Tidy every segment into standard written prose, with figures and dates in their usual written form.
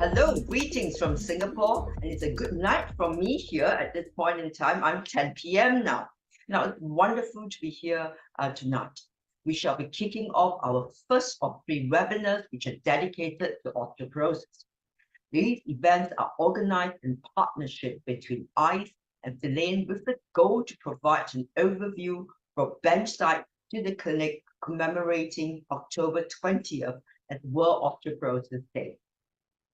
Hello, greetings from Singapore, and it's a good night from me here at this point in time. I'm 10 p.m. now. Now, it's wonderful to be here tonight. We shall be kicking off our first of 3 webinars, which are dedicated to osteoporosis. These events are organized in partnership between ICE and Delane with the goal to provide an overview from benchside to the clinic commemorating October 20th as World Osteoporosis Day.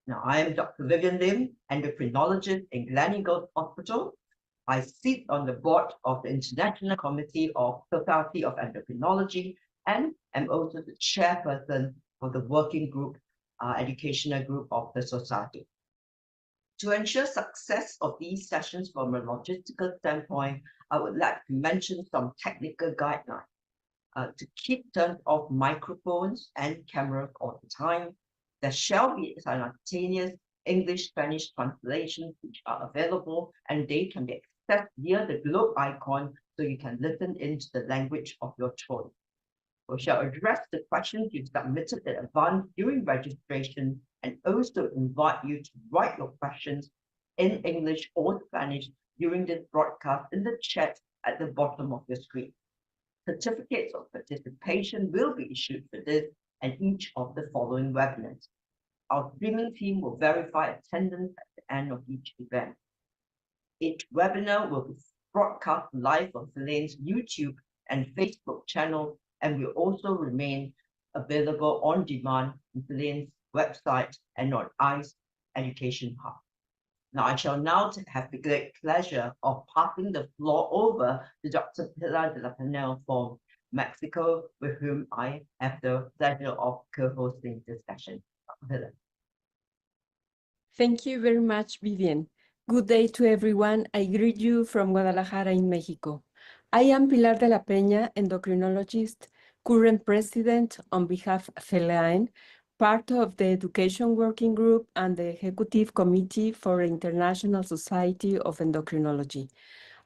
Now, I am Dr. Vivian Lim, endocrinologist in Gleneagles Hospital. I sit on the board of the International Committee of Society of Endocrinology and am also the chairperson for the working group, educational group of the society. To ensure success of these sessions from a logistical standpoint, I would like to mention some technical guidelines. To keep turned off microphones and cameras all the time. There shall be simultaneous English-Spanish translations which are available, and they can be accessed via the globe icon so you can listen into the language of your choice. We shall address the questions you submitted in advance during registration and also invite you to write your questions in English or Spanish during this broadcast in the chat at the bottom of your screen. Certificates of participation will be issued for this and each of the following webinars. Our streaming team will verify attendance at the end of each event. Each webinar will be broadcast live on Delane's YouTube and Facebook channel and will also remain available on demand on Delane's website and on ICE Education Hub. Now, I shall now have the great pleasure of passing the floor over to Dr. Pilar de la Panel from Mexico, with whom I have the pleasure of co-hosting this session. Pilar. Thank you very much, Vivian. Good day to everyone. I greet you from Guadalajara in Mexico. I am Pilar de la Peña, endocrinologist, current president on behalf of FELAIN, part of the Education Working Group and the Executive Committee for the International Society of Endocrinology.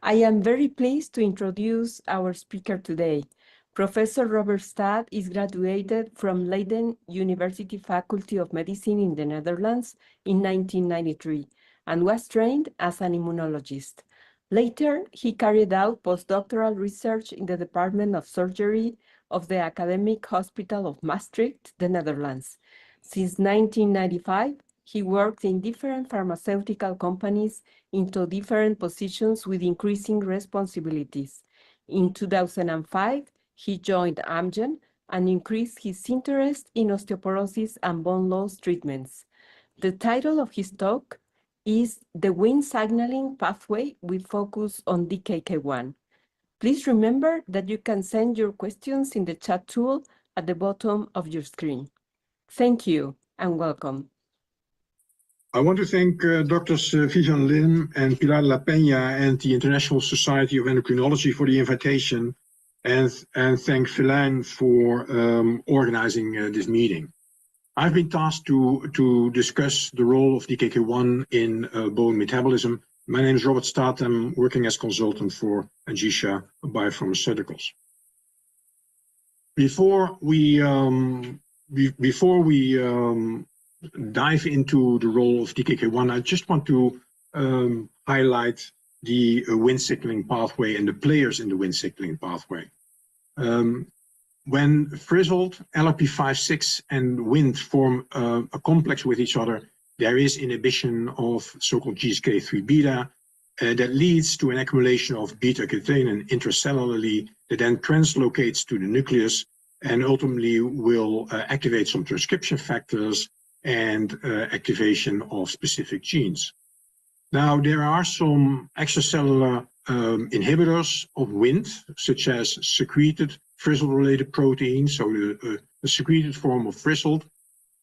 I am very pleased to introduce our speaker today. Professor Robert Stad is graduated from Leiden University Faculty of Medicine in the Netherlands in 1993 and was trained as an immunologist. Later, he carried out postdoctoral research in the Department of Surgery of the Academic Hospital of Maastricht, the Netherlands. Since 1995, he worked in different pharmaceutical companies into different positions with increasing responsibilities. In 2005, he joined Amgen and increased his interest in osteoporosis and bone loss treatments. The title of his talk is The Wnt Signaling Pathway with focus on DKK1. Please remember that you can send your questions in the chat tool at the bottom of your screen. Thank you and welcome. I want to thank Drs. Vivian Lim and Pilar de la Peña and the International Society of Endocrinology for the invitation, and thank FELAIN for organizing this meeting. I've been tasked to discuss the role of DKK1 in bone metabolism. My name is Robert Stad. I'm working as consultant for Angisha Biopharmaceuticals. Before we dive into the role of DKK1, I just want to highlight the Wnt signaling pathway and the players in the Wnt signaling pathway. When frizzled, LRP56 and Wnt form a complex with each other, there is inhibition of so-called GSK3 beta that leads to an accumulation of beta-catenin intracellularly that then translocates to the nucleus and ultimately will activate some transcription factors and activation of specific genes. Now, there are some extracellular inhibitors of Wnt, such as secreted frizzle-related proteins, so the secreted form of frizzled,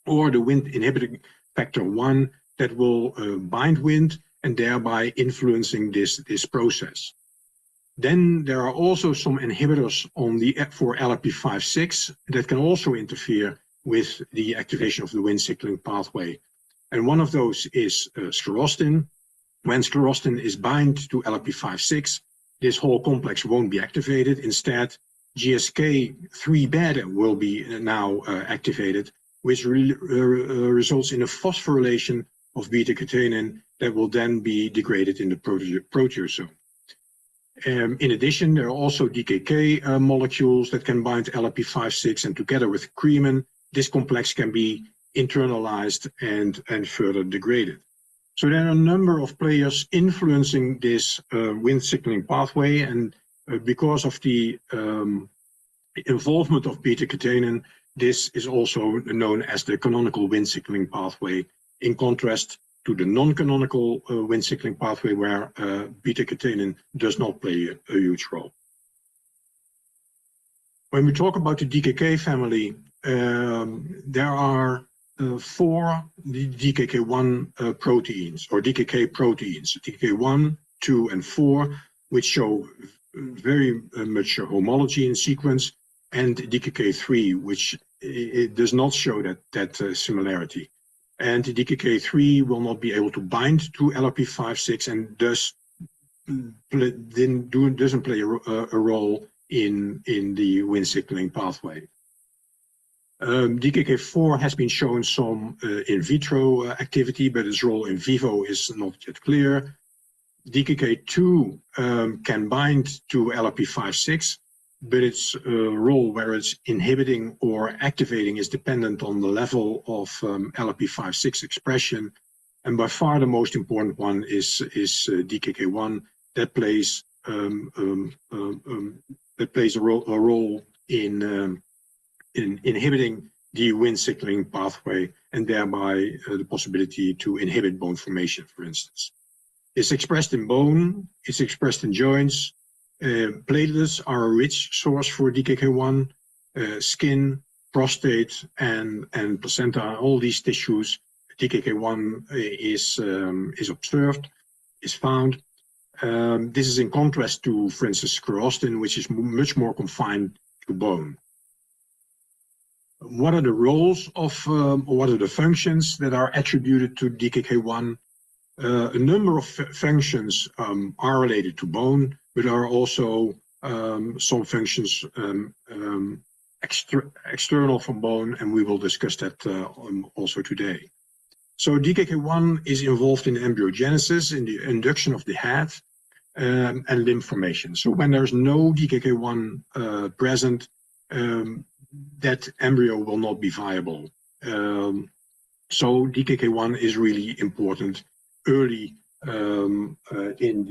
or the Wnt inhibiting factor 1 that will bind Wnt and thereby influencing this process. Then there are also some inhibitors for LRP56 that can also interfere with the activation of the Wnt signaling pathway. And one of those is sclerostin. When sclerostin is bound to LRP56, this whole complex won't be activated. Instead, GSK3 beta will be now activated, which results in a phosphorylation of beta-catenin that will then be degraded in the proteasome. In addition, there are also DKK molecules that can bind LRP56, and together with cremin, this complex can be internalized and further degraded. So there are a number of players influencing this Wnt signaling pathway, and because of the involvement of beta-catenin, this is also known as the canonical Wnt signaling pathway, in contrast to the non-canonical Wnt signaling pathway, where beta-catenin does not play a huge role. When we talk about the DKK family, there are 4 DKK1 proteins, or DKK proteins, DKK1, 2, and 4, which show very much homology in sequence, and DKK3, which it does not show that similarity. And the DKK3 will not be able to bind to LRP56 and thus doesn't play a role in the Wnt signaling pathway. DKK4 has been shown some in vitro activity, but its role in vivo is not yet clear. DKK2 can bind to LRP56, but its role, where it's inhibiting or activating, is dependent on the level of LRP56 expression. And by far the most important one is DKK1 that plays a role in inhibiting the Wnt signaling pathway and thereby the possibility to inhibit bone formation, for instance. It's expressed in bone, it's expressed in joints. Platelets are a rich source for DKK1, skin, prostate, and placenta, all these tissues, DKK1 is observed, is found. This is in contrast to, for instance, sclerostin, which is much more confined to bone. What are the roles of, or what are the functions that are attributed to DKK1? A number of functions are related to bone, but are also some functions external from bone, and we will discuss that also today. So DKK1 is involved in embryogenesis, in the induction of the head, and limb formation. So when there's no DKK1 present, that embryo will not be viable. So DKK1 is really important early in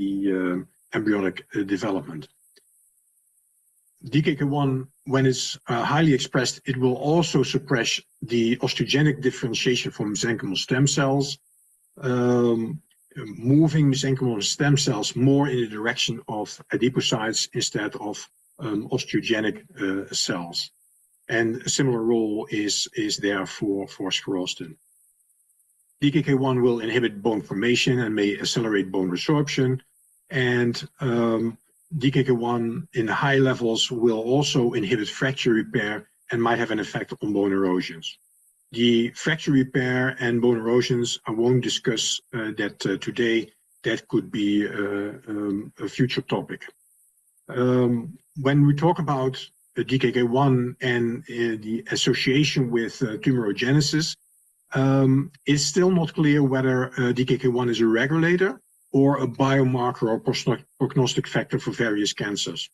the embryonic development. DKK1, when it's highly expressed, it will also suppress the osteogenic differentiation from mesenchymal stem cells, moving mesenchymal stem cells more in the direction of adipocytes instead of osteogenic cells. And a similar role is there for sclerostin. DKK1 will inhibit bone formation and may accelerate bone resorption, and DKK1 in high levels will also inhibit fracture repair and might have an effect on bone erosions. The fracture repair and bone erosions, I won't discuss that today. That could be a future topic. When we talk about DKK1 and the association with tumorigenesis, it's still not clear whether DKK1 is a regulator or a biomarker or prognostic factor for various cancers.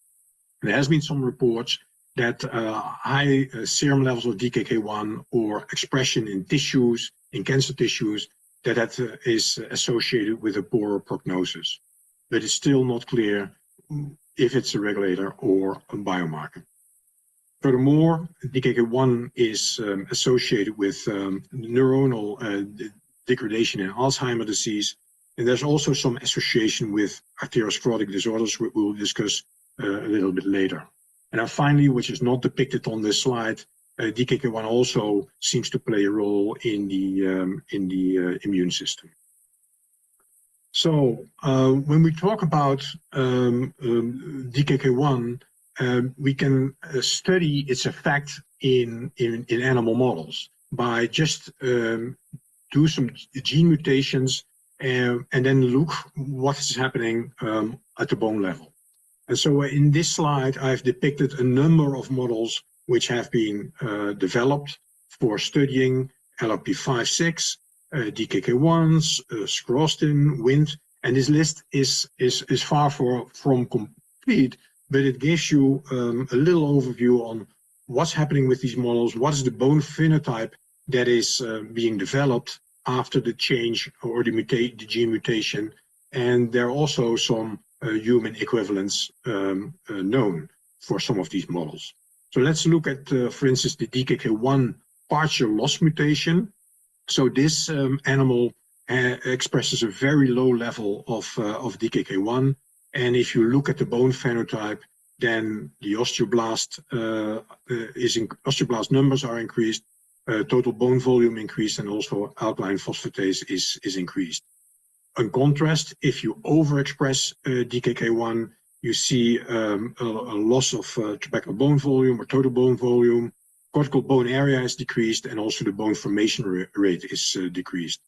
There has been some reports that high serum levels of DKK1 or expression in tissues, in cancer tissues, that is associated with a poorer prognosis. But it's still not clear if it's a regulator or a biomarker. Furthermore, DKK1 is associated with neuronal degradation in Alzheimer's disease, and there's also some association with arteriosclerotic disorders, which we'll discuss a little bit later. And then finally, which is not depicted on this slide, DKK1 also seems to play a role in the immune system. So when we talk about DKK1, we can study its effect in animal models by just do some gene mutations and then look what is happening at the bone level. And so in this slide, I've depicted a number of models which have been developed for studying LRP56, DKK1s, sclerostin, Wnt, and this list is far from complete, but it gives you a little overview on what's happening with these models, what is the bone phenotype that is being developed after the change or the gene mutation, and there are also some human equivalents known for some of these models. So let's look at, for instance, the DKK1 partial loss mutation. So this animal expresses a very low level of DKK1, and if you look at the bone phenotype, then the osteoblast osteoblast numbers are increased, total bone volume increased, and also alkaline phosphatase is increased. In contrast, if you overexpress DKK1, you see a loss of trabecular bone volume or total bone volume, cortical bone area is decreased, and also the bone formation rate is decreased.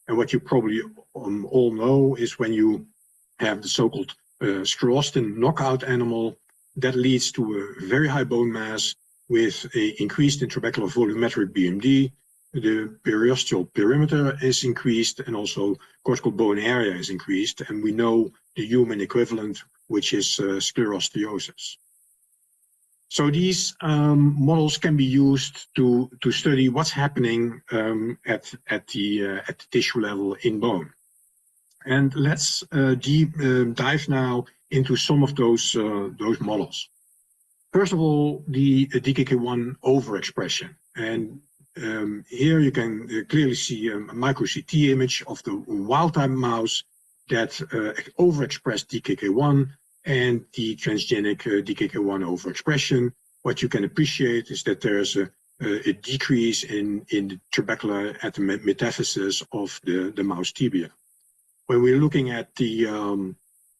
And what you probably all know is when you have the so-called sclerostin knockout animal, that leads to a very high bone mass with an increased intrabecular volumetric BMD. The periosteal perimeter is increased, and also cortical bone area is increased, and we know the human equivalent, which is sclerosteosis. So these models can be used to study what's happening at the tissue level in bone. And let's dive now into some of those models. First of all, the DKK1 overexpression, and here you can clearly see a micro CT image of the wild-type mouse that overexpressed DKK1 and the transgenic DKK1 overexpression. What you can appreciate is that there's a decrease in the trabecular at the metaphysis of the mouse tibia. When we're looking at the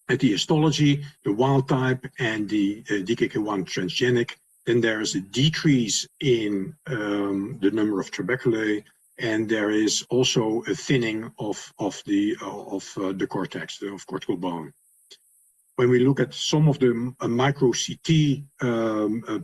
at the histology, the wild type and the DKK1 transgenic, then there is a decrease in the number of trabeculae, and there is also a thinning of the cortex, of cortical bone. When we look at some of the micro CT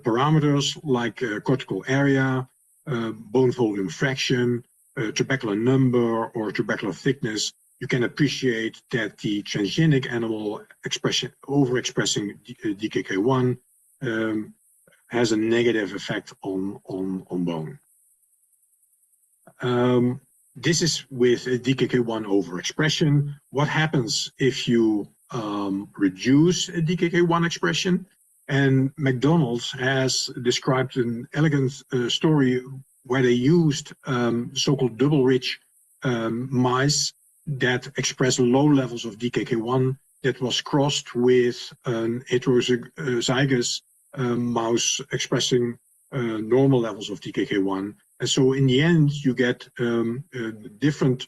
parameters like cortical area, bone volume fraction, trabecular number, or trabecular thickness, you can appreciate that the transgenic animal overexpressing DKK1 has a negative effect on bone. This is with DKK1 overexpression. What happens if you reduce DKK1 expression? And McDonald's has described an elegant story where they used so-called double-rich mice that express low levels of DKK1 that was crossed with an heterozygous mouse expressing normal levels of DKK1. And so in the end, you get different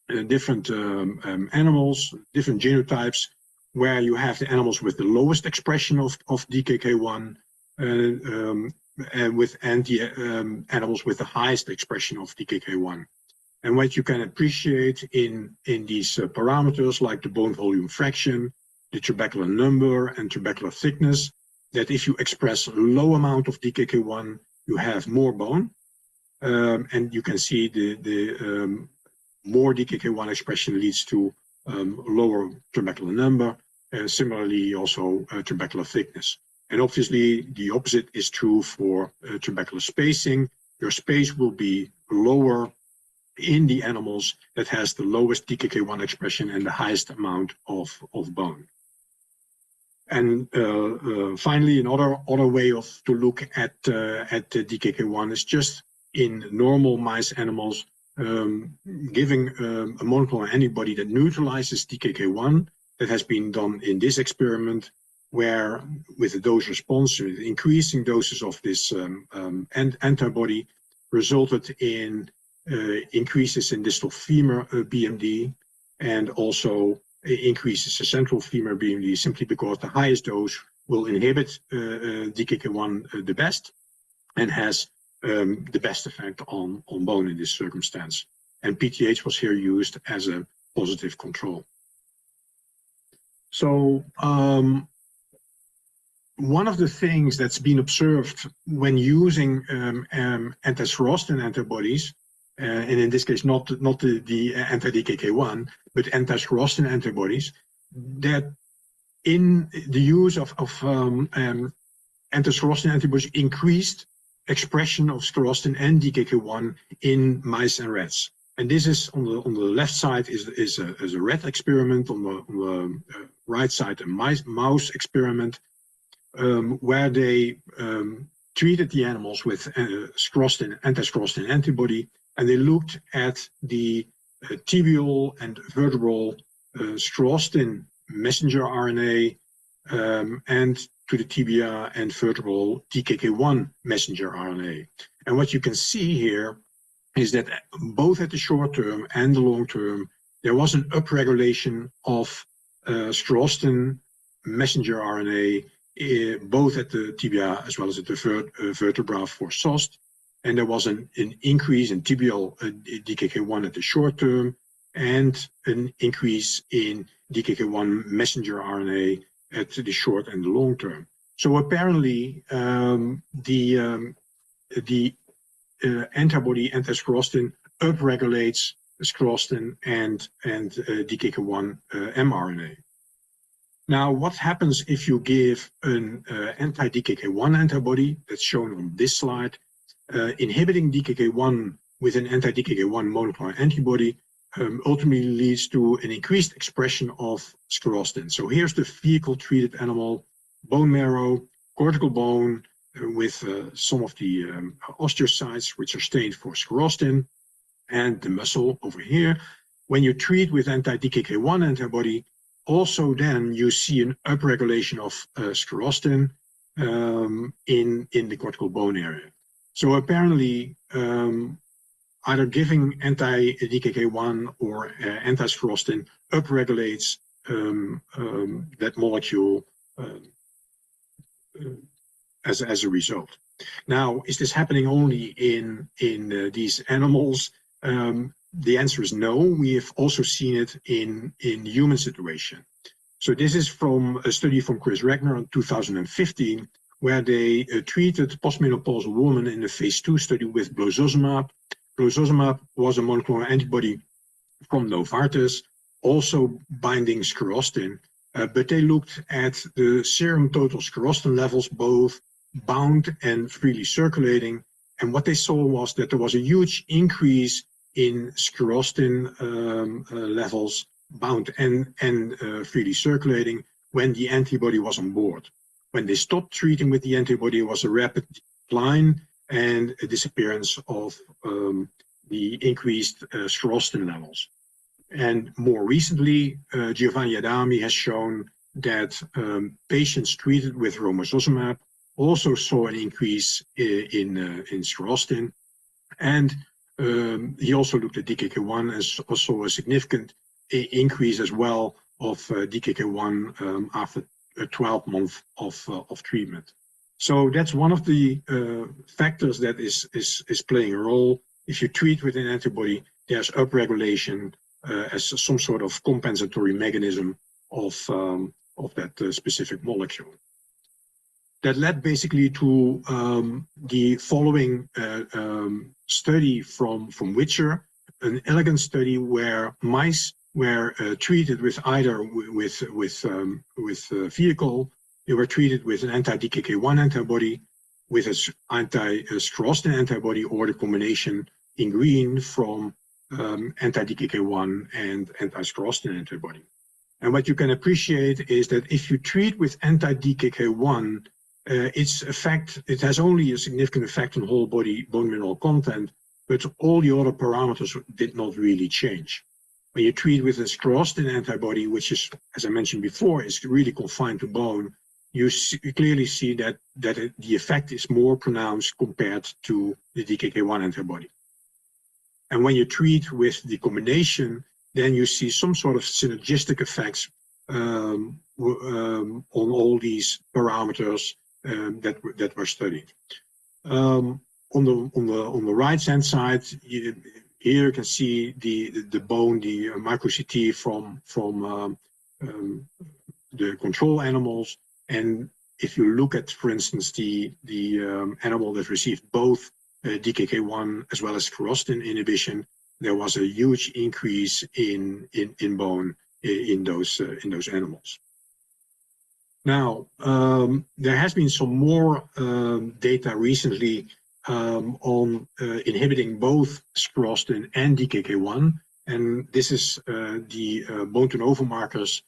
animals, different genotypes, where you have the animals with the lowest expression of DKK1 and the animals with the highest expression of DKK1. And what you can appreciate in these parameters like the bone volume fraction, the trabecular number and trabecular thickness, that if you express a low amount of DKK1, you have more bone. And you can see the more DKK1 expression leads to lower trabecular number, similarly also trabecular thickness. And obviously the opposite is true for trabecular spacing. Your space will be lower in the animals that has the lowest DKK1 expression and the highest amount of bone. And finally, another way to look at the DKK1 is just in normal mice animals, giving a monoclonal antibody that neutralizes DKK1. That has been done in this experiment, where with a dose response, increasing doses of this antibody resulted in increases in distal femur BMD and also increases in central femur BMD, simply because the highest dose will inhibit DKK1 the best and has the best effect on bone in this circumstance. And PTH was here used as a positive control. So one of the things that's been observed when using anti-sclerostin antibodies, and in this case not the anti-DKK1, but anti-sclerostin antibodies, that in the use of anti-sclerostin antibodies increased expression of sclerostin and DKK1 in mice and rats. And this is on the left side is a rat experiment, on the right side a mouse experiment, where they treated the animals with anti-sclerostin antibody, and they looked at the tibial and vertebral sclerostin messenger RNA and to the tibia and vertebral DKK1 messenger RNA. And what you can see here is that both at the short term and the long term, there was an upregulation of sclerostin messenger RNA, both at the tibia as well as at the vertebra for SOST. And there was an increase in tibial DKK1 at the short term and an increase in DKK1 messenger RNA at the short and the long term. So apparently the antibody anti-sclerostin upregulates sclerostin and DKK1 mRNA. Now, what happens if you give an anti-DKK1 antibody that's shown on this slide? Inhibiting DKK1 with an anti-DKK1 monoclonal antibody ultimately leads to an increased expression of sclerostin. So here's the vehicle-treated animal, bone marrow, cortical bone, with some of the osteocytes which are stained for sclerostin, and the muscle over here. When you treat with anti-DKK1 antibody, also then you see an upregulation of sclerostin in the cortical bone area. So apparently either giving anti-DKK1 or anti-sclerostin upregulates that molecule as a result. Now, is this happening only in these animals? The answer is no. We have also seen it in human situation. So this is from a study from Chris Regner in 2015, where they treated postmenopausal women in a phase 2 study with blozosumab. Blozosumab was a monoclonal antibody from Novartis, also binding sclerostin, but they looked at the serum total sclerostin levels, both bound and freely circulating. And what they saw was that there was a huge increase in sclerostin levels, bound and freely circulating, when the antibody was on board. When they stopped treating with the antibody, it was a rapid decline and a disappearance of the increased sclerostin levels. And more recently, Giovanni Adami has shown that patients treated with romosozumab also saw an increase in sclerostin. And he also looked at DKK1 as also a significant increase as well of DKK1 after 12 months of treatment. So that's one of the factors that is playing a role. If you treat with an antibody, there's upregulation as some sort of compensatory mechanism of that specific molecule. That led basically to the following study from Witcher, an elegant study where mice were treated with either with vehicle. They were treated with an anti-DKK1 antibody, with an anti-sclerostin antibody, or the combination in green from anti-DKK1 and anti-sclerostin antibody. And what you can appreciate is that if you treat with anti-DKK1, its effect, it has only a significant effect on whole body bone mineral content, but all the other parameters did not really change. When you treat with a sclerostin antibody, which is, as I mentioned before, is really confined to bone, you clearly see that the effect is more pronounced compared to the DKK1 antibody. And when you treat with the combination, then you see some sort of synergistic effects on all these parameters that were studied. On the right hand side, here you can see the bone, the micro CT from the control animals. And if you look at, for instance, the animal that received both DKK1 as well as sclerostin inhibition, there was a huge increase in bone in those animals. Now, there has been some more data recently on inhibiting both sclerostin and DKK1, and this is the bone turnover markers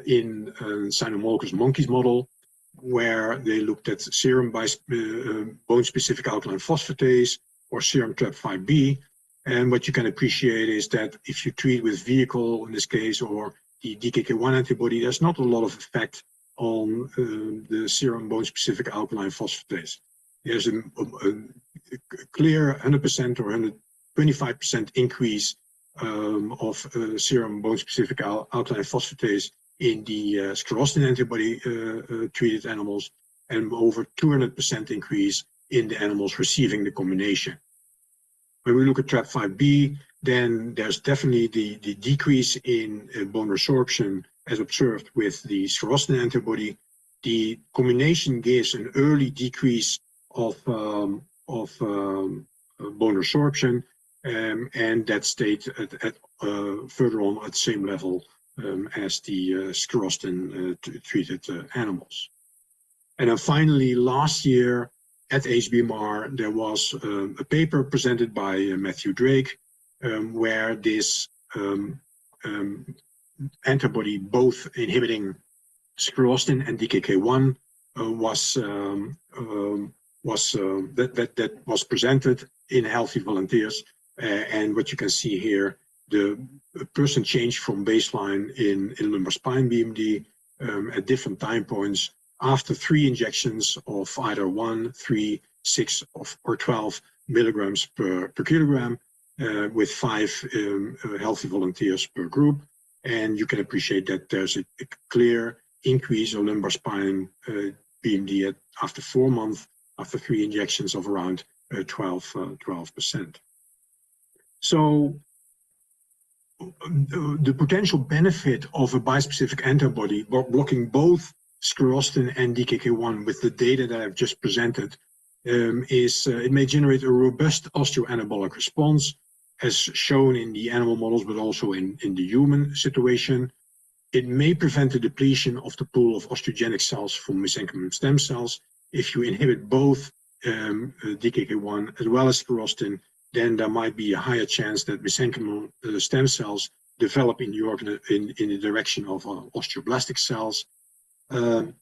in cynomolgus monkeys model, where they looked at serum bone-specific alkaline phosphatase or serum TRPV5B. And what you can appreciate is that if you treat with vehicle, in this case, or the DKK1 antibody, there's not a lot of effect on the serum bone-specific alkaline phosphatase. There's a clear 100% or 125% increase of serum bone-specific alkaline phosphatase in the sclerostin antibody treated animals, and over 200% increase in the animals receiving the combination. When we look at TRPV5B, then there's definitely the decrease in bone resorption as observed with the sclerostin antibody. The combination gives an early decrease of bone resorption, and that stayed at further on at the same level as the sclerostin treated animals. And then finally, last year at HBMR, there was a paper presented by Matthew Drake, where this antibody, both inhibiting sclerostin and DKK1, that was presented in healthy volunteers. And what you can see here, the person changed from baseline in lumbar spine BMD at different time points after 3 injections of either 1, 3, 6, or 12 milligrams per kilogram with 5 healthy volunteers per group. And you can appreciate that there's a clear increase of lumbar spine BMD after 4 months, after 3 injections of around 12%. So the potential benefit of a bispecific antibody blocking both sclerostin and DKK1 with the data that I've just presented is it may generate a robust osteoanabolic response, as shown in the animal models, but also in the human situation. It may prevent the depletion of the pool of osteogenic cells from mesenchymal stem cells. If you inhibit both DKK1 as well as sclerostin, then there might be a higher chance that mesenchymal stem cells develop in the organ in the direction of osteoblastic cells.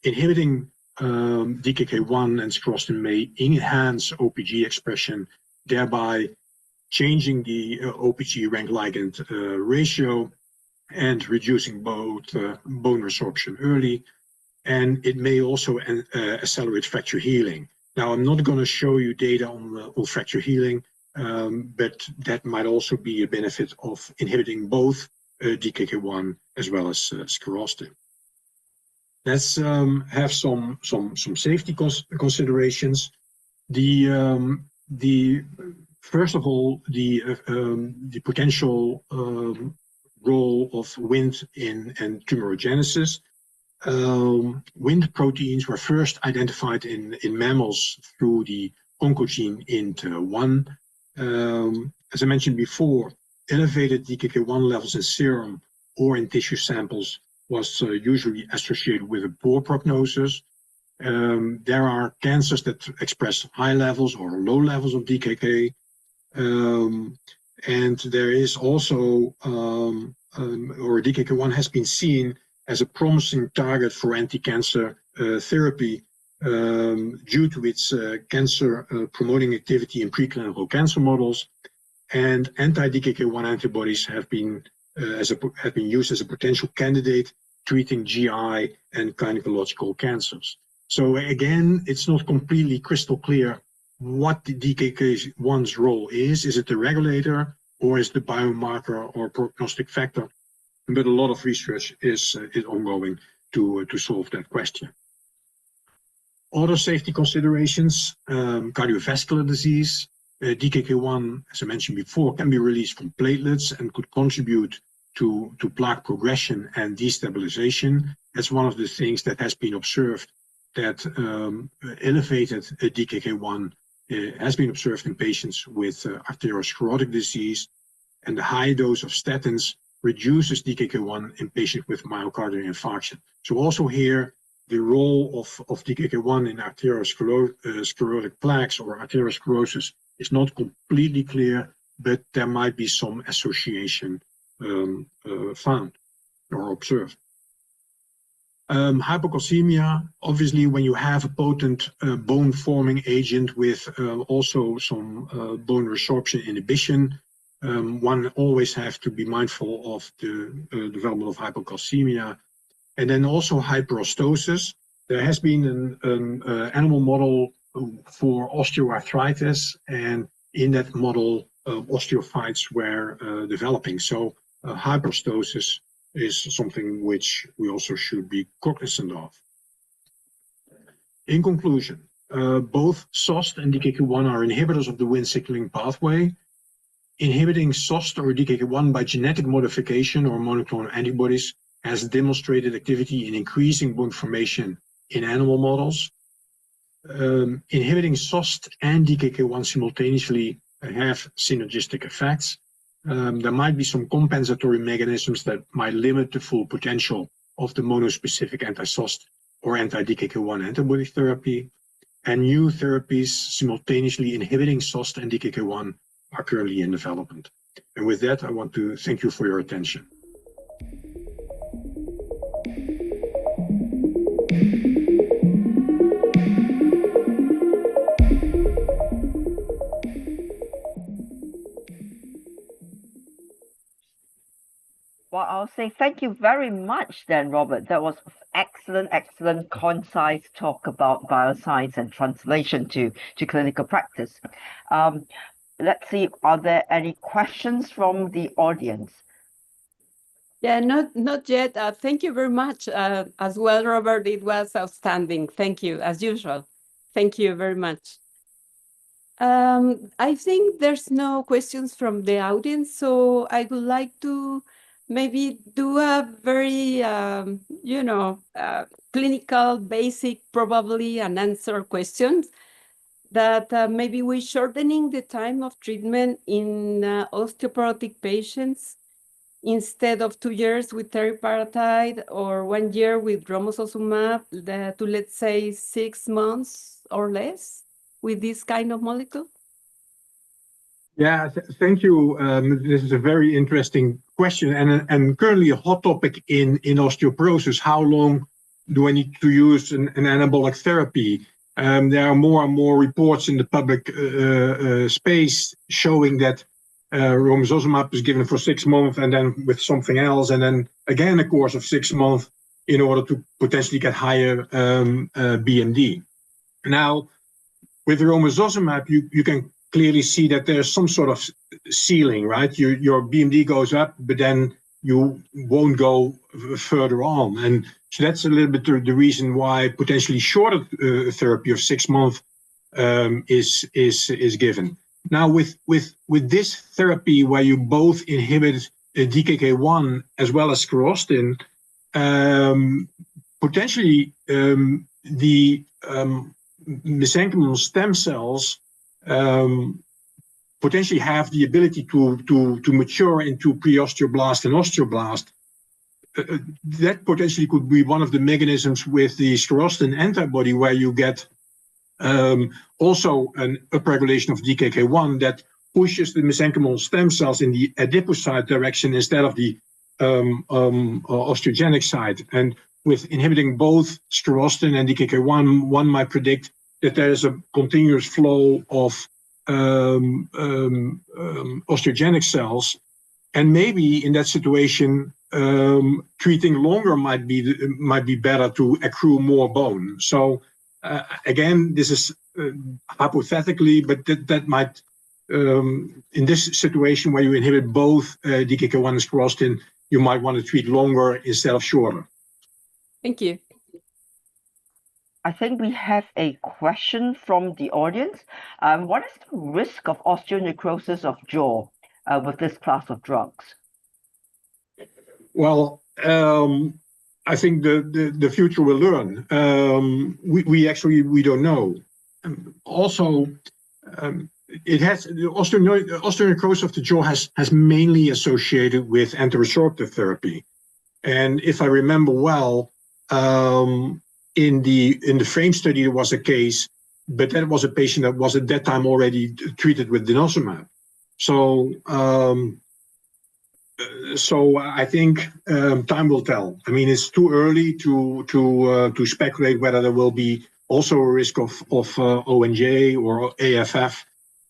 Inhibiting DKK1 and sclerostin may enhance OPG expression, thereby changing the OPG rank ligand ratio and reducing both bone resorption early. And it may also accelerate fracture healing. Now, I'm not going to show you data on fracture healing, but that might also be a benefit of inhibiting both DKK1 as well as sclerostin. Let's have some safety considerations. First of all, the potential role of Wnt in tumorigenesis. Wnt proteins were first identified in mammals through the oncogene Int1. As I mentioned before, elevated DKK1 levels in serum or in tissue samples was usually associated with a poor prognosis. There are cancers that express high levels or low levels of DKK. And there is also, or DKK1 has been seen as a promising target for anti-cancer therapy due to its cancer promoting activity in preclinical cancer models. And anti-DKK1 antibodies have been used as a potential candidate treating GI and gynecological cancers. So again, it's not completely crystal clear what the DKK1's role is. Is it the regulator or is the biomarker or prognostic factor? But a lot of research is ongoing to solve that question. Other safety considerations, cardiovascular disease. DKK1, as I mentioned before, can be released from platelets and could contribute to plaque progression and destabilization. That's one of the things that has been observed, that elevated DKK1 has been observed in patients with arteriosclerotic disease, and the high dose of statins reduces DKK1 in patients with myocardial infarction. So also here, the role of DKK1 in arteriosclerotic plaques or arteriosclerosis is not completely clear, but there might be some association found or observed. Hypocalcemia, obviously, when you have a potent bone-forming agent with also some bone resorption inhibition, one always has to be mindful of the development of hypocalcemia. And then also hyperostosis. There has been an animal model for osteoarthritis, and in that model, osteophytes were developing. So hyperostosis is something which we also should be cognizant of. In conclusion, both SOST and DKK1 are inhibitors of the Wnt signaling pathway. Inhibiting SOST or DKK1 by genetic modification or monoclonal antibodies has demonstrated activity in increasing bone formation in animal models. Inhibiting SOST and DKK1 simultaneously have synergistic effects. There might be some compensatory mechanisms that might limit the full potential of the monospecific anti-SOST or anti-DKK1 antibody therapy. And new therapies simultaneously inhibiting SOST and DKK1 are currently in development. And with that, I want to thank you for your attention. Well, I'll say thank you very much then, Robert. That was excellent, concise talk about bioscience and translation to clinical practice. Let's see, are there any questions from the audience? Yeah, not yet. Thank you very much as well, Robert. It was outstanding. Thank you, as usual. Thank you very much. I think there's no questions from the audience, so I would like to maybe do a very, clinical, basic, probably an answer questions that maybe we shortening the time of treatment in osteoporotic patients instead of 2 years with teriparatide or 1 year with romosozumab to, let's say, 6 months or less with this kind of molecule? Yeah, thank you. This is a very interesting question and currently a hot topic in osteoporosis. How long do I need to use an anabolic therapy? There are more and more reports in the public space showing that romosozumab is given for 6 months and then with something else, and then again a course of 6 months in order to potentially get higher BMD. Now, with romosozumab, you can clearly see that there's some sort of ceiling, right? Your BMD goes up, but then you won't go further on. And so that's a little bit the reason why potentially shorter therapy of 6 months is given. Now, with this therapy where you both inhibit DKK1 as well as sclerostin, potentially the mesenchymal stem cells potentially have the ability to mature into pre-osteoblast and osteoblast. That potentially could be one of the mechanisms with the sclerostin antibody where you get also an upregulation of DKK1 that pushes the mesenchymal stem cells in the adipocyte direction instead of the osteogenic side. And with inhibiting both sclerostin and DKK1, one might predict that there is a continuous flow of osteogenic cells, and maybe in that situation, treating longer might be better to accrue more bone. So again, this is hypothetically, but that might, in this situation where you inhibit both DKK1 and sclerostin, you might want to treat longer instead of shorter. Thank you. I think we have a question from the audience. What is the risk of osteonecrosis of jaw with this class of drugs? Well, I think the future will learn. We don't know. Also, it has the osteonecrosis of the jaw has mainly associated with anti-resorptive therapy, and if I remember well, in the frame study there was a case, but that was a patient that was at that time already treated with denosumab. So I think time will tell. I mean, it's too early to speculate whether there will be also a risk of ONJ or AFF,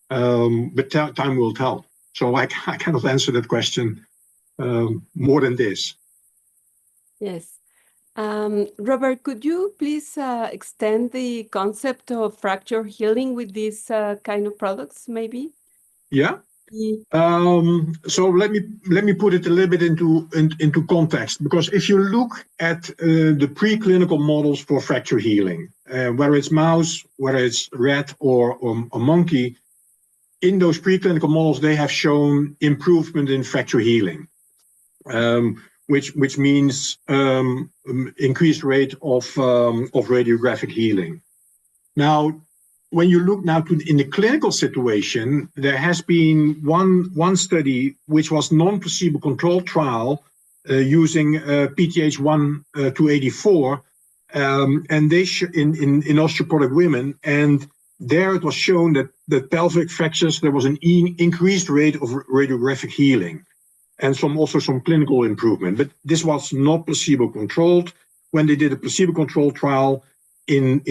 but time will tell. So I cannot answer that question more than this. Yes. Robert, could you please extend the concept of fracture healing with these kind of products, maybe? Yeah. So let me put it a little bit into context, because if you look at the preclinical models for fracture healing, whether it's mouse, whether it's rat or monkey, in those preclinical models they have shown improvement in fracture healing, which means increased rate of radiographic healing. Now, when you look now in the clinical situation, there has been one study which was non-placebo controlled trial using PTH1 to 84, and they in osteoporotic women, and there it was shown that pelvic fractures there was an increased rate of radiographic healing, and also some clinical improvement. But this was not placebo controlled. When they did a placebo controlled trial in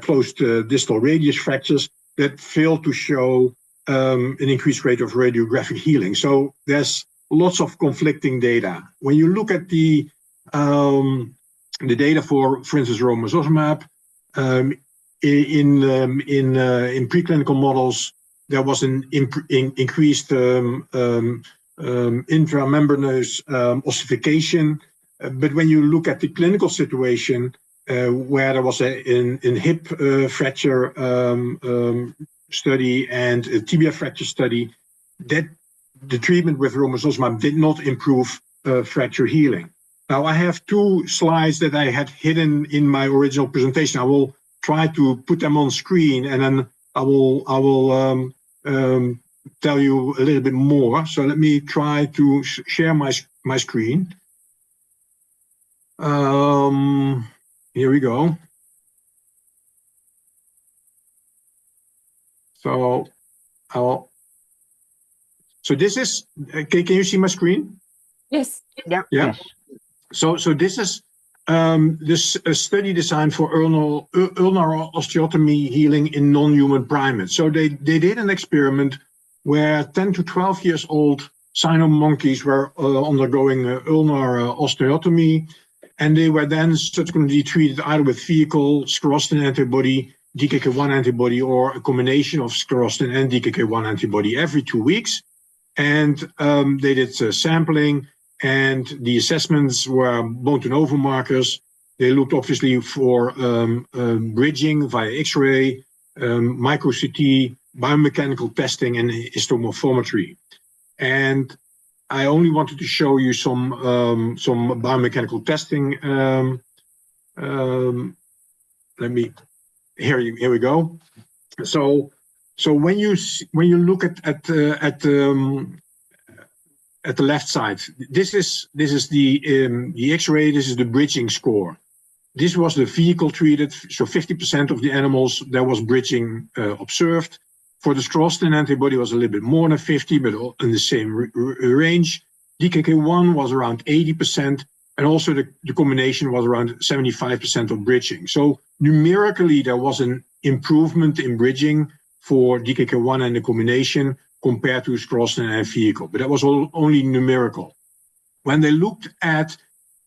closed distal radius fractures, that failed to show an increased rate of radiographic healing. So there's lots of conflicting data. When you look at the data for instance, romosozumab, in preclinical models, there was an increased intramembranous ossification. But when you look at the clinical situation, where there was an hip fracture study and a tibia fracture study, that the treatment with romosozumab did not improve fracture healing. Now, I have two slides that I had hidden in my original presentation. I will try to put them on screen, and then I will tell you a little bit more. So let me try to share my screen. Here we go. So this is, can you see my screen? Yes. Yeah. Yeah. Yes. So this is this a study designed for ulnar osteotomy healing in non-human primates. So they did an experiment where 10 to 12 years old cyno monkeys were undergoing ulnar osteotomy, and they were then subsequently treated either with vehicle, sclerostin antibody, DKK1 antibody, or a combination of sclerostin and DKK1 antibody every 2 weeks. And they did sampling, and the assessments were bone to novo markers. They looked obviously for bridging via X-ray, micro-CT, biomechanical testing, and histomorphometry. And I only wanted to show you some biomechanical testing. Here we go. So when you look at the left side, this is the X-ray. This is the bridging score. This was the vehicle treated. So 50% of the animals there was bridging observed. For the sclerostin antibody was a little bit more than 50, but in the same range. DKK1 was around 80%, and also the combination was around 75% of bridging. So numerically, there was an improvement in bridging for DKK1 and the combination compared to sclerostin and vehicle, but that was only numerical. When they looked at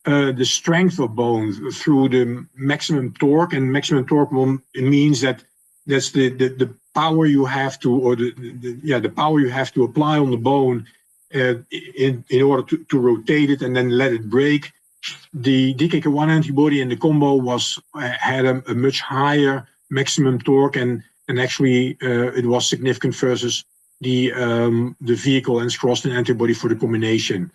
the strength of bone through the maximum torque, and maximum torque it means that that's the power you have to, or the power you have to apply on the bone in order to rotate it and then let it break. The DKK1 antibody and the combo had a much higher maximum torque, and actually it was significant versus the vehicle and sclerostin antibody for the combination.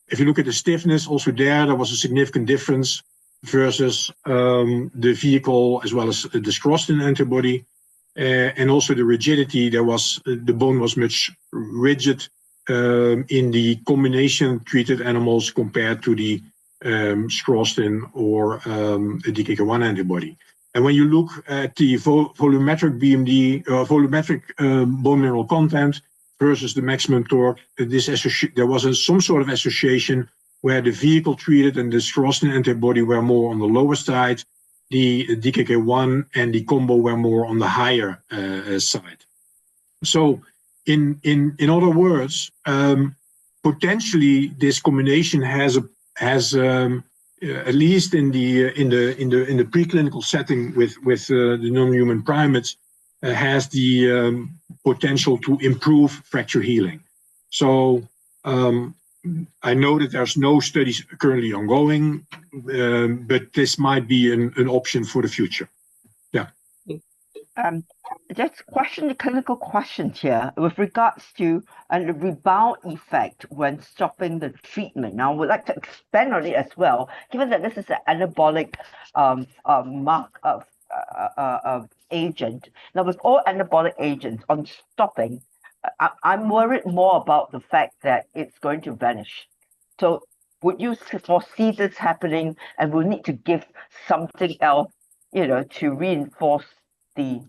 If you look at the stiffness, also there was a significant difference versus the vehicle as well as the sclerostin antibody. And also the rigidity, the bone was much rigid in the combination treated animals compared to the sclerostin or the DKK1 antibody. And when you look at the volumetric BMD, volumetric bone mineral content versus the maximum torque, there was some sort of association where the vehicle treated and the sclerostin antibody were more on the lower side. The DKK1 and the combo were more on the higher side. So, in other words, potentially this combination has at least in the preclinical setting with the non-human primates, has the potential to improve fracture healing. So I know that there's no studies currently ongoing, but this might be an option for the future. Yeah. Just the clinical questions here with regards to the rebound effect when stopping the treatment. Now, I would like to expand on it as well, given that this is an anabolic agent. Now, with all anabolic agents on stopping, I'm worried more about the fact that it's going to vanish. So would you foresee this happening, and we'll need to give something else, to reinforce the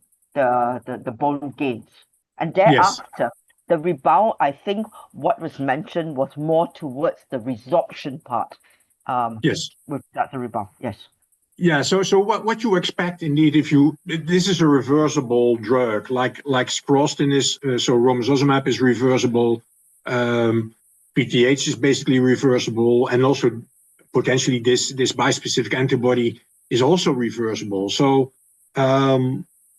bone gains? And thereafter, the rebound, I think what was mentioned was more towards the resorption part. Yes. With that, the rebound. Yes. Yeah, so what you expect indeed, this is a reversible drug, like sclerostin is, so romosozumab is reversible, PTH is basically reversible, and also potentially this bispecific antibody is also reversible. So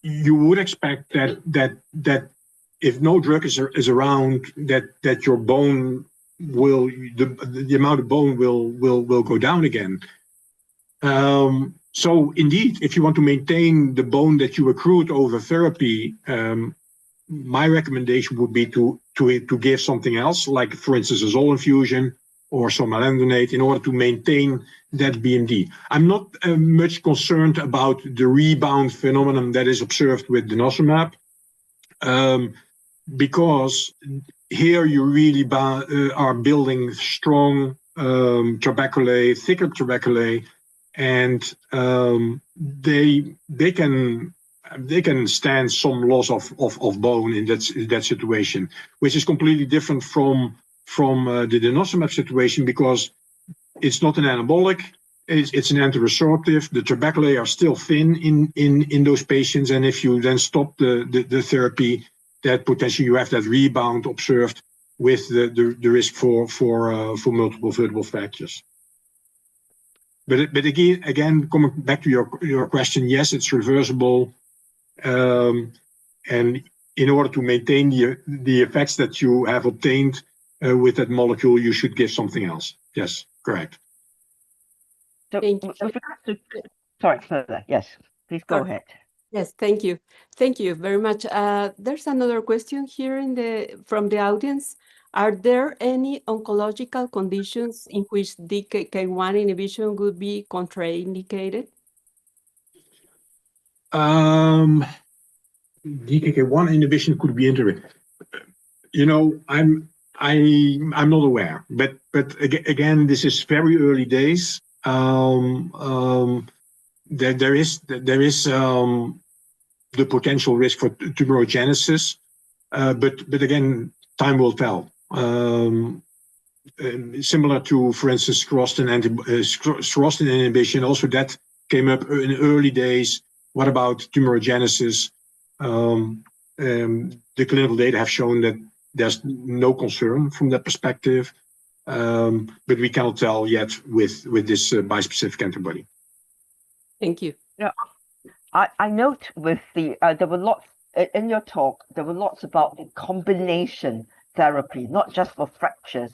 you would expect that if no drug is around, that your bone the amount of bone will go down again. So indeed, if you want to maintain the bone that you accrued over therapy, my recommendation would be to give something else, like for instance a Zol infusion or some alendronate, in order to maintain that BMD. I'm not much concerned about the rebound phenomenon that is observed with denosumab, because here you really are building strong trabeculae, thicker trabeculae, and they can stand some loss of bone in that situation, which is completely different from the denosumab situation, because it's not an anabolic, it's an anti-resorptive. The trabeculae are still thin in those patients, and if you then stop the therapy, that potentially you have that rebound observed with the risk for multiple vertebral fractures. But again, coming back to your question, yes, it's reversible, and in order to maintain the effects that you have obtained with that molecule, you should give something else. Yes, correct. So, Thank you. with regards to, sorry, further. Yes, please go ahead. Yes, thank you. Thank you very much. There's another question here from the audience. Are there any oncological conditions in which DKK1 inhibition would be contraindicated? DKK1 inhibition could be interesting. You know, I'm not aware, but again, this is very early days. There is the potential risk for tumorigenesis, but again, time will tell. Similar to, for instance, sclerostin inhibition, also that came up in early days. What about tumorigenesis? The clinical data have shown that there's no concern from that perspective, but we cannot tell yet with this bispecific antibody. Thank you. Yeah, I note with there were lots in your talk. There were lots about the combination therapy, not just for fractures,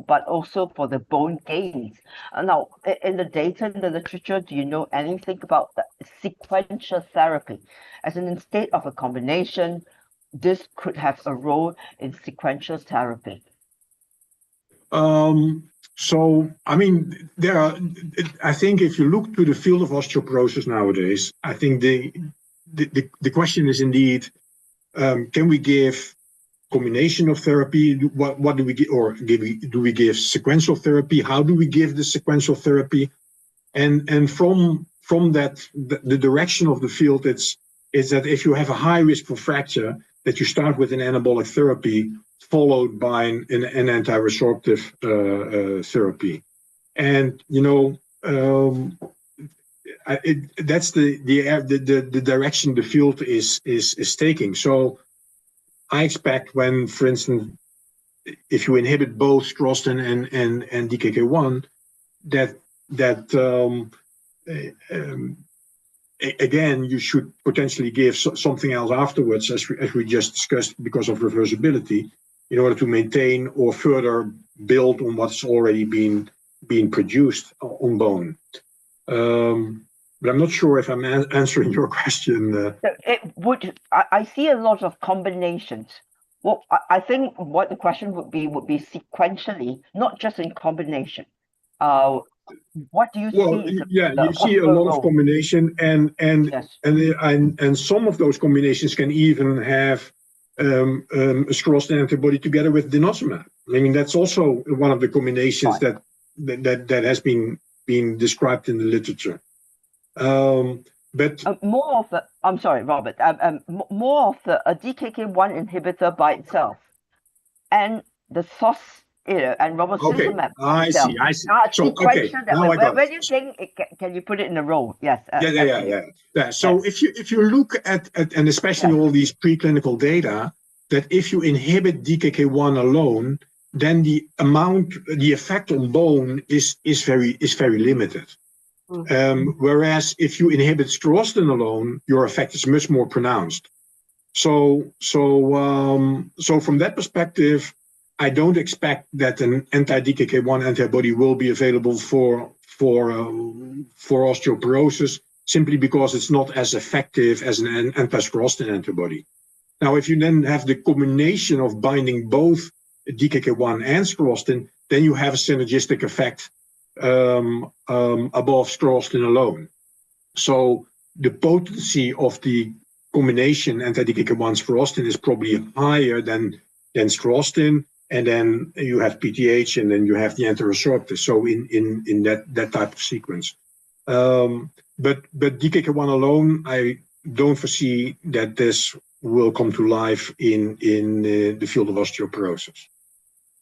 but also for the bone gains. Now, in the data, in the literature, do you know anything about the sequential therapy? As in, instead of a combination, this could have a role in sequential therapy. So, I mean, I think if you look to the field of osteoporosis nowadays, I think the question is indeed, can we give combination of therapy? What do we give, or do we give sequential therapy? How do we give the sequential therapy? And from that, the direction of the field is that if you have a high risk for fracture, that you start with an anabolic therapy followed by an anti-resorptive therapy. And you know, that's the direction the field is taking. So I expect when, for instance, if you inhibit both sclerostin and DKK1, again, you should potentially give something else afterwards, as we just discussed, because of reversibility, in order to maintain or further build on what's already been produced on bone. But I'm not sure if I'm answering your question. So it would. I see a lot of combinations. Well, I think what the question would be sequentially, not just in combination. What do you see? Yeah, you see a lot of combination, and some of those combinations can even have a sclerostin antibody together with denosumab. I mean, that's also one of the combinations that has been described in the literature. But more of the, I'm sorry, Robert. More of the DKK1 inhibitor by itself, and the SOS, and robotisumab. I see. So now I got when you think, can you put it in a row? Yes. Yeah. So if you look at and especially all these preclinical data, that if you inhibit DKK1 alone, then the effect on bone is very limited. Whereas if you inhibit sclerostin alone, your effect is much more pronounced. So from that perspective, I don't expect that an anti-DKK1 antibody will be available for osteoporosis, simply because it's not as effective as an anti-sclerostin antibody. Now, if you then have the combination of binding both DKK1 and sclerostin, then you have a synergistic effect above sclerostin alone. So the potency of the combination anti-DKK1 sclerostin is probably higher than sclerostin, and then you have PTH, and then you have the anti-resorptive. So in that type of sequence, but DKK1 alone, I don't foresee that this will come to life in the field of osteoporosis.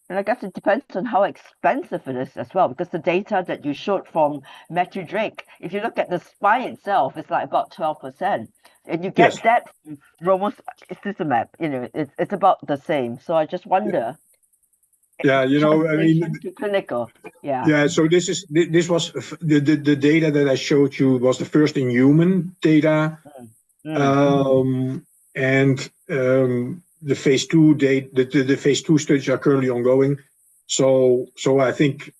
And I guess it depends on how expensive it is as well, because the data that you showed from Matthew Drake, if you look at the SPY itself, it's like about 12%. And you get that from romosozumab, it's about the same. So I just wonder. Yeah, I mean, to clinical. Yeah. Yeah, so this was the data that I showed you was the first in human data. And the phase 2 the phase 2 studies are currently ongoing. So I think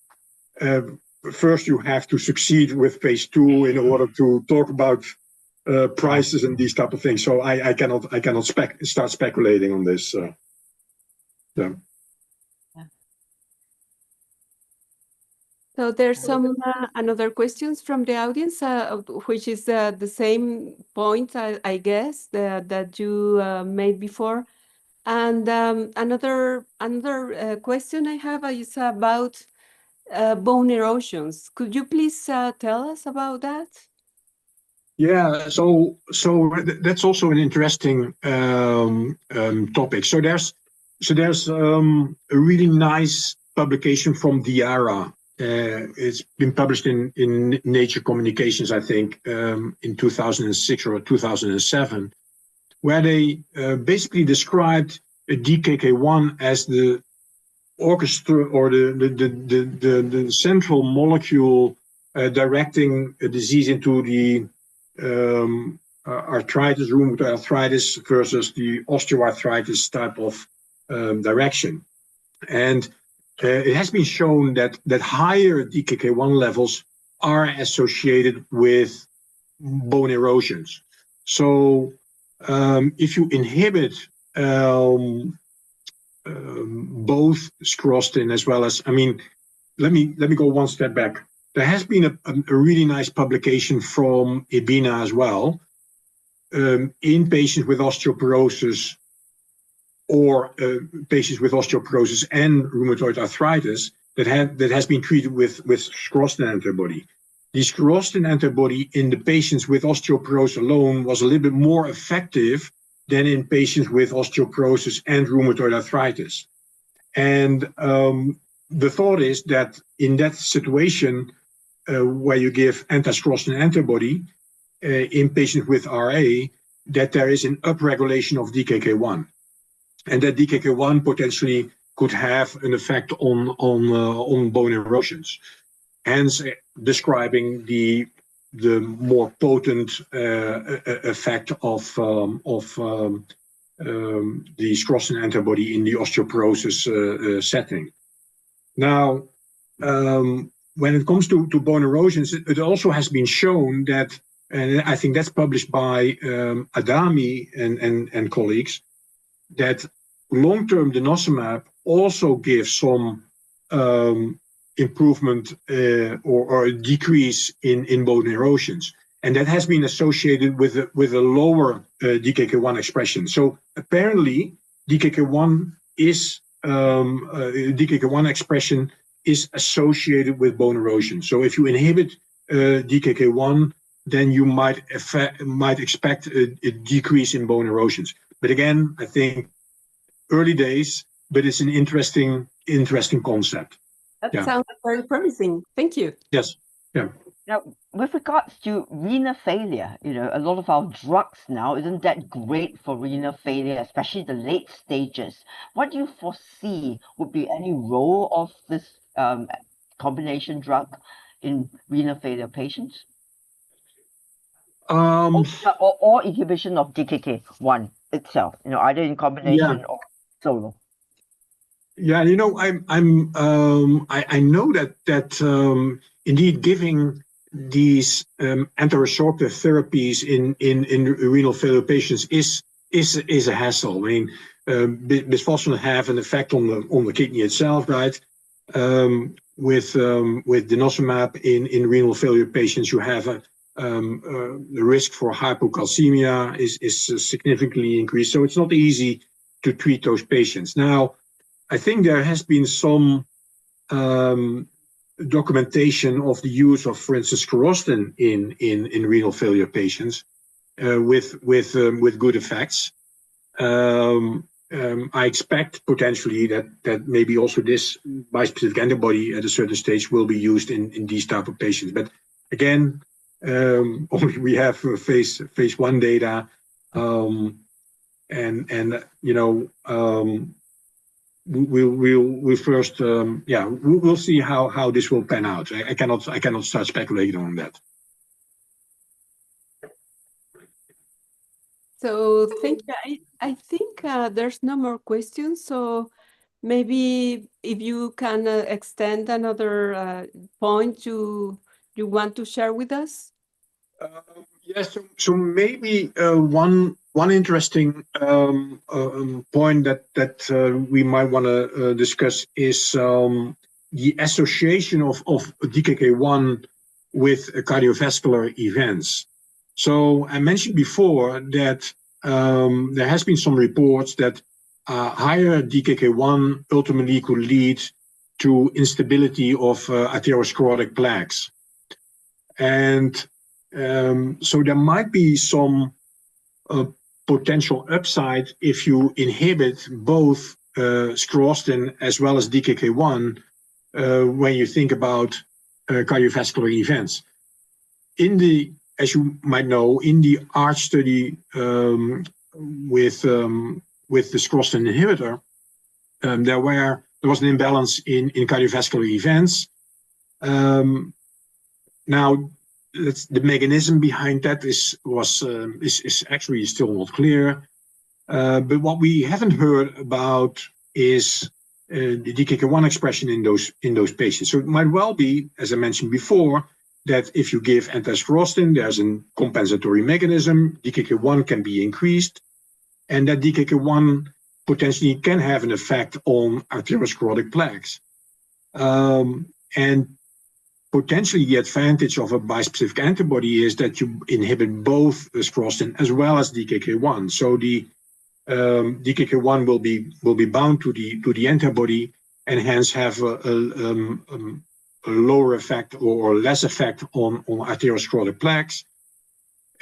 first you have to succeed with phase 2 in order to talk about prices and these type of things. So I cannot start speculating on this. Yeah. So there's some another questions from the audience, which is the same point, I guess, that you made before. And another question I have is about bone erosions. Could you please tell us about that? Yeah, so that's also an interesting topic. So there's a really nice publication from Diarra. It's been published in Nature Communications, I think, in 2006 or 2007, where they basically described DKK1 as the orchestra or the central molecule directing a disease into the arthritis, rheumatoid arthritis versus the osteoarthritis type of direction. And it has been shown that higher DKK1 levels are associated with bone erosions. So if you inhibit both sclerostin as well as, I mean, let me go one step back. There has been a really nice publication from Ibina as well, in patients with osteoporosis or patients with osteoporosis and rheumatoid arthritis that has been treated with sclerostin antibody. The sclerostin antibody in the patients with osteoporosis alone was a little bit more effective than in patients with osteoporosis and rheumatoid arthritis. And the thought is that in that situation, where you give anti-sclerostin antibody in patients with RA, that there is an upregulation of DKK1, and that DKK1 potentially could have an effect on bone erosions, hence describing the more potent effect of the sclerostin antibody in the osteoporosis setting. Now, when it comes to bone erosions, it also has been shown that, and I think that's published by Adami and colleagues, that long-term denosumab also gives some improvement or a decrease in bone erosions, and that has been associated with a lower DKK1 expression. So apparently, DKK1 expression is associated with bone erosion. So if you inhibit DKK1, then you might expect a decrease in bone erosions. But again, I think early days, but it's an interesting concept. That sounds very promising. Thank you. Yes. Yeah. Now, with regards to renal failure, a lot of our drugs now, isn't that great for renal failure, especially the late stages? What do you foresee would be any role of this combination drug in renal failure patients? Or inhibition of DKK1 itself, either in combination or solo. Yeah, you know, I know that indeed giving these anti-resorptive therapies in renal failure patients is a hassle. I mean, bisphosphonates have an effect on the kidney itself, right? With denosumab in renal failure patients, you have the risk for hypocalcemia is significantly increased. So it's not easy to treat those patients. Now, I think there has been some documentation of the use of, for instance, sclerostin in renal failure patients with good effects. I expect potentially that maybe also this bispecific antibody at a certain stage will be used in these type of patients. But again, only we have phase 1 data, and you know. We'll first we'll see how this will pan out. I cannot start speculating on that. So thank you. I think there's no more questions. So maybe if you can extend another point you want to share with us. Yes, so maybe one interesting point that we might want to discuss is the association of DKK1 with cardiovascular events. So I mentioned before that there has been some reports that higher DKK1 ultimately could lead to instability of atherosclerotic plaques. And so there might be some potential upside if you inhibit both sclerostin as well as DKK1 when you think about cardiovascular events. As you might know, in the ARCH study with the sclerostin inhibitor, there was an imbalance in cardiovascular events. Now, the mechanism behind that is actually still not clear. But what we haven't heard about is the DKK1 expression in those patients. So it might well be, as I mentioned before, that if you give anti-sclerostin, there's a compensatory mechanism. DKK1 can be increased, and that DKK1 potentially can have an effect on atherosclerotic plaques. And potentially the advantage of a bispecific antibody is that you inhibit both sclerostin as well as DKK1. So the DKK1 will be bound to the antibody and hence have a lower effect or less effect on atherosclerotic plaques,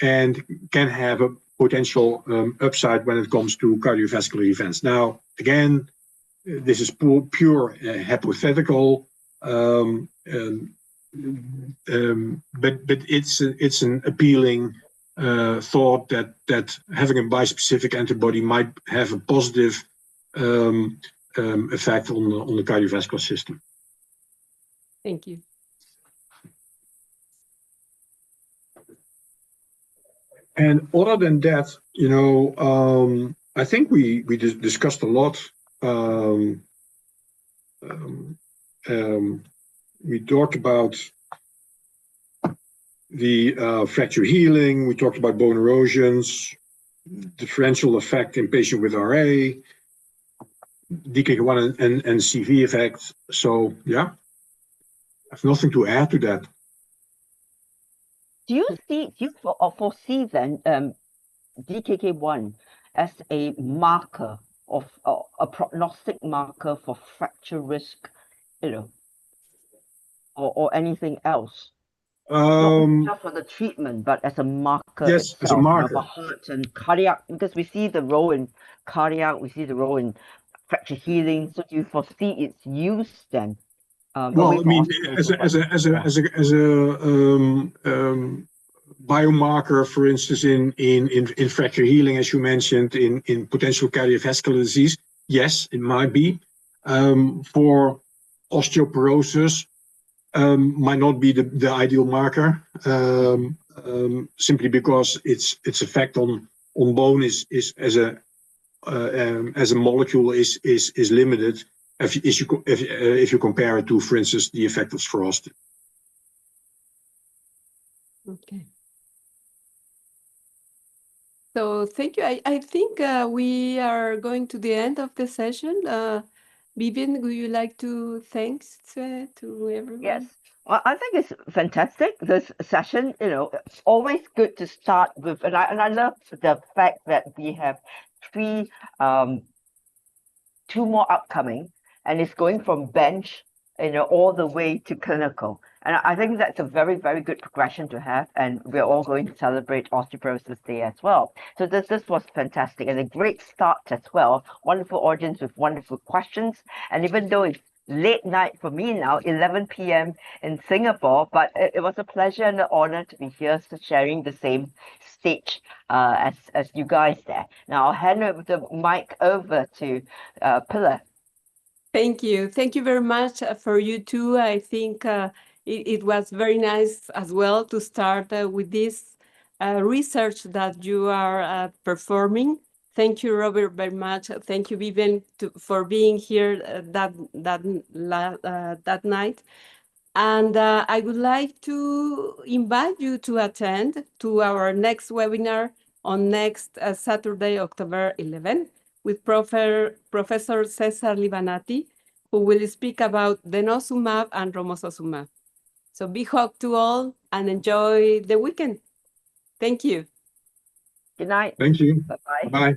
and can have a potential upside when it comes to cardiovascular events. Now, again, this is pure hypothetical. But it's an appealing thought that having a bispecific antibody might have a positive effect on the cardiovascular system. Thank you. And other than that, you know, I think we discussed a lot. We talked about the fracture healing. We talked about bone erosions, differential effect in patient with RA, DKK1 and CV effects. So yeah, I have nothing to add to that. Do you foresee then DKK1 as a marker of a prognostic marker for fracture risk, you know, or anything else? Not just for the treatment, but as a marker. Yes, itself, as a marker. For heart and cardiac, because we see the role in cardiac, we see the role in fracture healing. So do you foresee its use then? Well, I mean, as a biomarker, for instance, in fracture healing, as you mentioned, in potential cardiovascular disease, yes, it might be. For osteoporosis, might not be the ideal marker, simply because its effect on bone is as a molecule is limited. if you compare it to, for instance, the effect of frost. Okay. So thank you. I think we are going to the end of the session. Vivian, would you like to thanks to everyone? Yes. Well, I think it's fantastic, this session. You know, it's always good to start with, and I love the fact that we have two more upcoming, and it's going from bench, you know, all the way to clinical. And I think that's a very, very good progression to have. And we're all going to celebrate Osteoporosis Day as well. So this was fantastic and a great start as well. Wonderful audience with wonderful questions. And even though it's late night for me now, 11 p.m. in Singapore, but it was a pleasure and an honor to be here sharing the same stage as you guys there. Now I'll hand over the mic over to Pilar. Thank you. Thank you very much for you too. I think it was very nice as well to start with this research that you are performing. Thank you, Robert, very much. Thank you, Vivian, for being here that night. And I would like to invite you to attend to our next webinar on next Saturday, October 11, with Professor Cesar Libanati, who will speak about denosumab and romosozumab. So big hug to all and enjoy the weekend. Thank you. Good night. Thank you. Bye-bye. Bye.